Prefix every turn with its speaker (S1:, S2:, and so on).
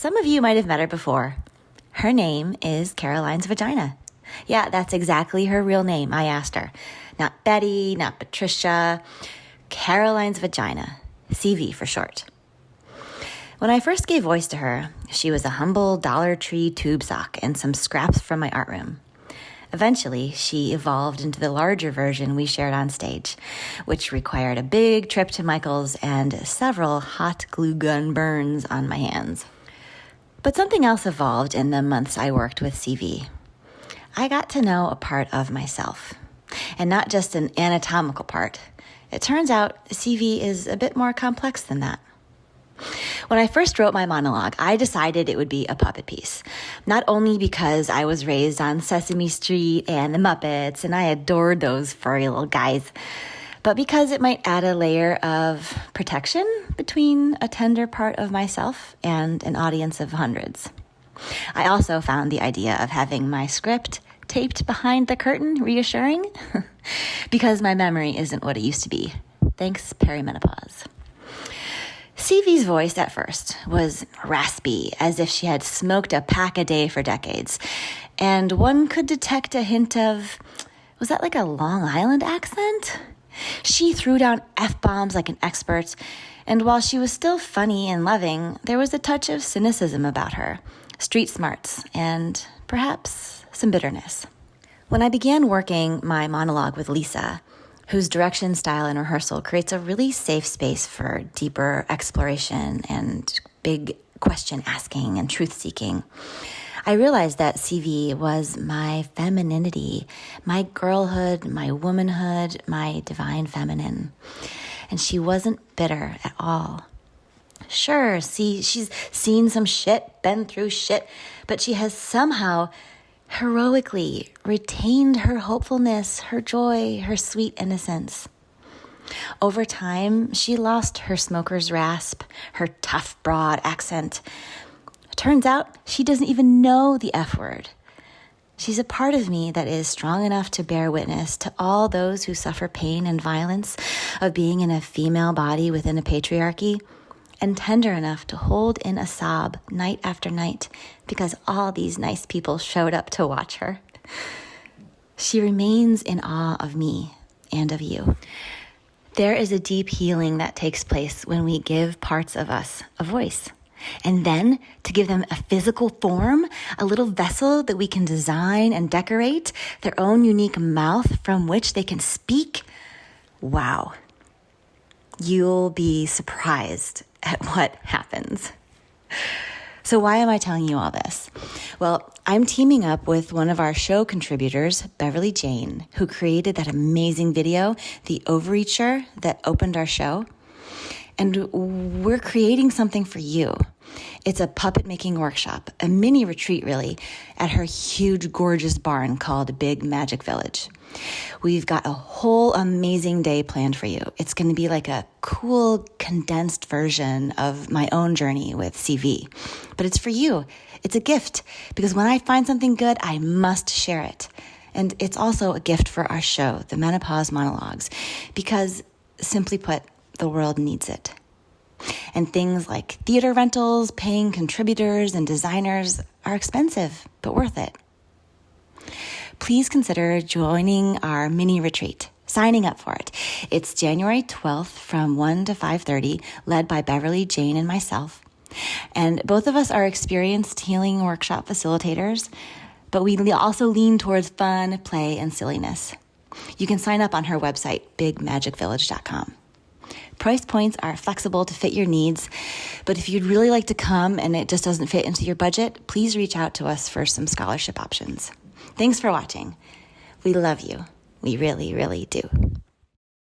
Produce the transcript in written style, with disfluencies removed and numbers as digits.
S1: Some of you might have met her before. Her name is Caroline's Vagina. Yeah, that's exactly her real name, I asked her. Not Betty, not Patricia. Caroline's Vagina. CV for short. When I first gave voice to her, she was a humble Dollar Tree tube sock and some scraps from my art room. Eventually, she evolved into the larger version we shared on stage, which required a big trip to Michael's and several hot glue gun burns on my hands. But something else evolved in the months I worked with CV. I got to know a part of myself, and not just an anatomical part. It turns out CV is a bit more complex than that. When I first wrote my monologue, I decided it would be a puppet piece, not only because I was raised on Sesame Street and the Muppets, and I adored those furry little guys, but because it might add a layer of protection between a tender part of myself and an audience of hundreds. I also found the idea of having my script taped behind the curtain reassuring, because my memory isn't what it used to be. Thanks, perimenopause. CV's voice at first was raspy, as if she had smoked a pack a day for decades, and one could detect a hint of, was that like a Long Island accent? She threw down F-bombs like an expert, and while she was still funny and loving, there was a touch of cynicism about her, street smarts, and perhaps some bitterness. When I began working my monologue with Lisa, whose direction, style, and rehearsal creates a really safe space for deeper exploration and big question asking and truth seeking, I realized that CV was my femininity, my girlhood, my womanhood, my divine feminine. And she wasn't bitter at all. Sure, she's seen some shit, been through shit, but she has somehow heroically retained her hopefulness, her joy, her sweet innocence. Over time, she lost her smoker's rasp, her tough, broad accent. Turns out she doesn't even know the F word. She's a part of me that is strong enough to bear witness to all those who suffer pain and violence of being in a female body within a patriarchy, and tender enough to hold in a sob night after night because all these nice people showed up to watch her. She remains in awe of me and of you. There is a deep healing that takes place when we give parts of us a voice. And then to give them a physical form, a little vessel that we can design and decorate, their own unique mouth from which they can speak. Wow. You'll be surprised at what happens. So why am I telling you all this? Well, I'm teaming up with one of our show contributors, Beverly Jane, who created that amazing video, the Ovaryture, that opened our show. And we're creating something for you. It's a puppet making workshop, a mini retreat really, at her huge, gorgeous barn called Big Magic Village. We've got a whole amazing day planned for you. It's going to be like a cool, condensed version of my own journey with CV. But it's for you. It's a gift, because when I find something good, I must share it. And it's also a gift for our show, the Menopause Monologues, because simply put, the world needs it. And things like theater rentals, paying contributors, and designers are expensive, but worth it. Please consider joining our mini retreat, signing up for it. It's January 12th from 1 to 5:30, led by Beverly Jane and myself. And both of us are experienced healing workshop facilitators, but we also lean towards fun, play, and silliness. You can sign up on her website, bigmagicvillage.com. Price points are flexible to fit your needs, but if you'd really like to come and it just doesn't fit into your budget, please reach out to us for some scholarship options. Thanks for watching. We love you. We really, really do.